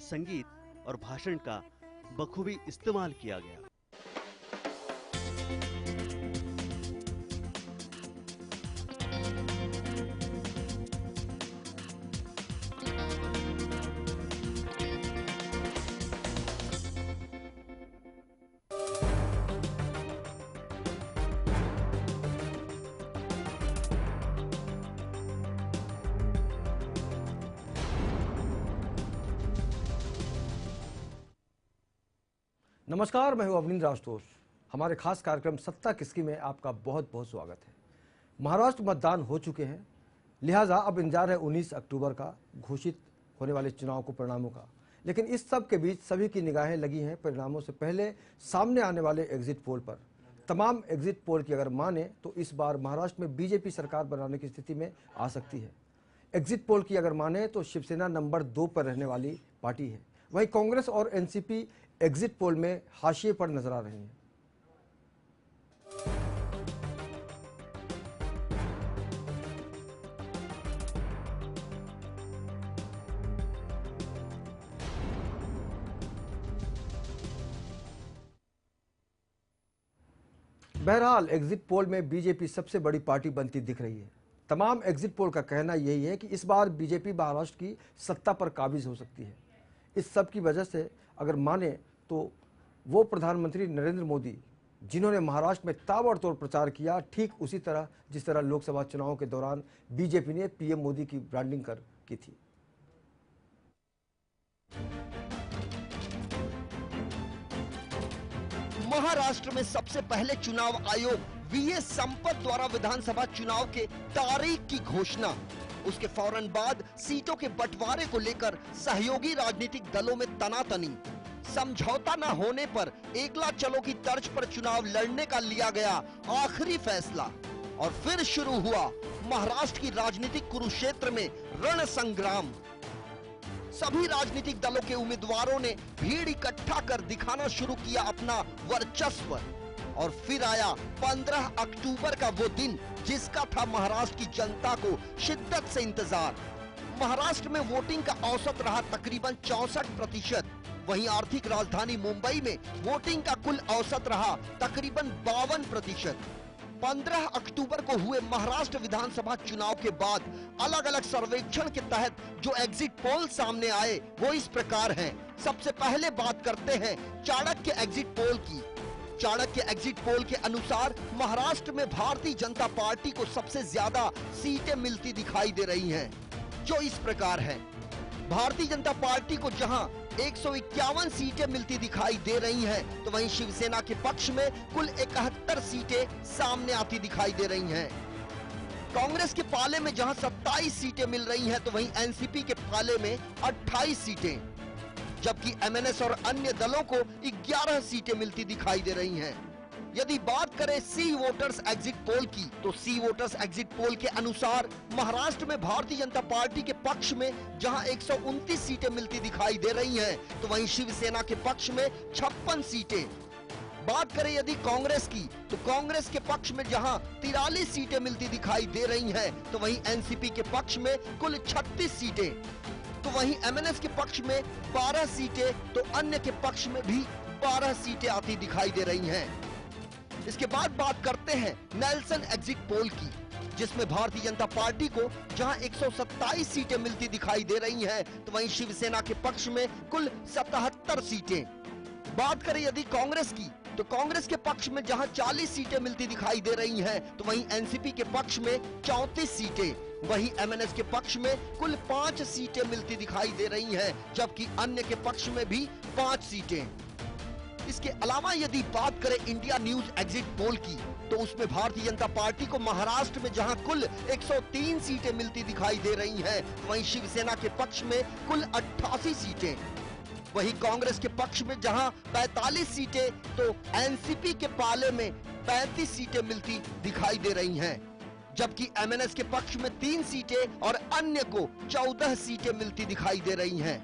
संगीत और भाषण का बखूबी इस्तेमाल किया गया। नमस्कार, मैं हूं अवनींद्र आशुतोष। हमारे खास कार्यक्रम सत्ता किसकी में आपका बहुत बहुत स्वागत है। महाराष्ट्र मतदान हो चुके हैं, लिहाजा अब इंतजार है 19 अक्टूबर का घोषित होने वाले चुनाव को परिणामों का। लेकिन इस सब के बीच सभी की निगाहें लगी हैं परिणामों से पहले सामने आने वाले एग्जिट पोल पर। तमाम एग्जिट पोल की अगर माने तो इस बार महाराष्ट्र में बीजेपी सरकार बनाने की स्थिति में आ सकती है। एग्जिट पोल की अगर माने तो शिवसेना नंबर 2 पर रहने वाली पार्टी है। वहीं कांग्रेस और एनसीपी एग्जिट पोल में हाशिए पर नजर आ रही हैं। बहरहाल एग्जिट पोल में बीजेपी सबसे बड़ी पार्टी बनती दिख रही है। तमाम एग्जिट पोल का कहना यही है कि इस बार बीजेपी महाराष्ट्र की सत्ता पर काबिज हो सकती है। इस सब की वजह से अगर माने तो वो प्रधानमंत्री नरेंद्र मोदी जिन्होंने महाराष्ट्र में ताबड़तोड़ प्रचार किया, ठीक उसी तरह जिस तरह लोकसभा चुनावों के दौरान बीजेपी ने पीएम मोदी की ब्रांडिंग की थी। महाराष्ट्र में सबसे पहले चुनाव आयोग वीएस संपत द्वारा विधानसभा चुनाव के तारीख की घोषणा, उसके फौरन बाद सीटों के बंटवारे को लेकर सहयोगी राजनीतिक दलों में तनातनी, समझौता न होने पर एकला चलो की तर्ज पर चुनाव लड़ने का लिया गया आखिरी फैसला और फिर शुरू हुआ महाराष्ट्र की राजनीतिक कुरुक्षेत्र में रण संग्राम। सभी राजनीतिक दलों के उम्मीदवारों ने भीड़ इकट्ठा कर दिखाना शुरू किया अपना वर्चस्व और फिर आया 15 अक्टूबर का वो दिन जिसका था महाराष्ट्र की जनता को शिद्दत से इंतजार। महाराष्ट्र में वोटिंग का औसत रहा तकरीबन 64%, वहीं आर्थिक राजधानी मुंबई में वोटिंग का कुल औसत रहा तकरीबन 52%। 15 अक्टूबर को हुए महाराष्ट्र विधानसभा चुनाव के बाद अलग अलग सर्वेक्षण के तहत जो एग्जिट पोल सामने आए वो इस प्रकार हैं। सबसे पहले बात करते हैं चाणक्य एग्जिट पोल की। चाणक्य एग्जिट पोल के अनुसार महाराष्ट्र में भारतीय जनता पार्टी को सबसे ज्यादा सीटें मिलती दिखाई दे रही हैं, जो इस प्रकार है। भारतीय जनता पार्टी को जहां 151 सीटें मिलती दिखाई दे रही हैं, तो वहीं शिवसेना के पक्ष में कुल 71 सीटें सामने आती दिखाई दे रही हैं। कांग्रेस के पाले में जहां 27 सीटें मिल रही हैं, तो वहीं एनसीपी के पाले में 28 सीटें, जबकि एमएनएस और अन्य दलों को 11 सीटें मिलती दिखाई दे रही हैं। यदि बात करें सी वोटर्स एग्जिट पोल की, तो सी वोटर्स एग्जिट पोल के अनुसार महाराष्ट्र में भारतीय जनता पार्टी के पक्ष में जहां 129 सीटें मिलती दिखाई दे रही हैं, तो वहीं शिवसेना के पक्ष में 56 सीटें। बात करें यदि कांग्रेस की, तो कांग्रेस के पक्ष में जहां 43 सीटें मिलती दिखाई दे रही हैं, तो वहीं एनसीपी के पक्ष में कुल 36 सीटें, तो वहीं एमएनएस के पक्ष में 12 सीटें, तो अन्य के पक्ष में भी 12 सीटें आती दिखाई दे रही हैं। इसके बाद बात करते हैं नेल्सन एग्जिट पोल की, जिसमें भारतीय जनता पार्टी को जहां 127 सीटें मिलती दिखाई दे रही हैं, तो वहीं शिवसेना के पक्ष में कुल 77 सीटें। बात करें यदि कांग्रेस की, तो कांग्रेस के पक्ष में जहां 40 सीटें मिलती दिखाई दे रही हैं, तो वहीं एनसीपी के पक्ष में 34 सीटें, वहीं एमएनएस के पक्ष में कुल 5 सीटें मिलती दिखाई दे रही हैं, जबकि अन्य के पक्ष में भी 5 सीटें। इसके अलावा यदि बात करें इंडिया न्यूज एग्जिट पोल की, तो उसमें भारतीय जनता पार्टी को महाराष्ट्र में जहां कुल 103 सीटें मिलती दिखाई दे रही हैं, वहीं शिवसेना के पक्ष में कुल 88 सीटें, वहीं कांग्रेस के पक्ष में जहां 45 सीटें, तो एनसीपी के पाले में 35 सीटें मिलती दिखाई दे रही हैं, जबकि एमएनएस के पक्ष में 3 सीटें और अन्य को 14 सीटें मिलती दिखाई दे रही हैं।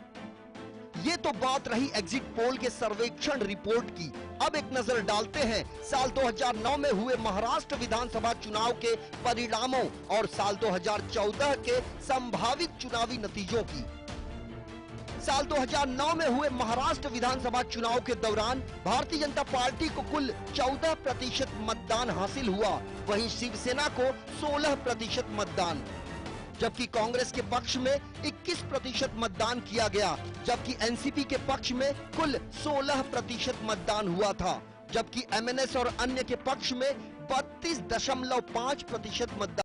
ये तो बात रही एग्जिट पोल के सर्वेक्षण रिपोर्ट की। अब एक नजर डालते हैं साल 2009 में हुए महाराष्ट्र विधानसभा चुनाव के परिणामों और साल 2014 के संभावित चुनावी नतीजों की। साल 2009 में हुए महाराष्ट्र विधानसभा चुनाव के दौरान भारतीय जनता पार्टी को कुल 14% मतदान हासिल हुआ, वहीं शिवसेना को 16% मतदान, जबकि कांग्रेस के पक्ष में 21% मतदान किया गया, जबकि एनसीपी के पक्ष में कुल 16% मतदान हुआ था, जबकि एमएनएस और अन्य के पक्ष में 32.5% मतदान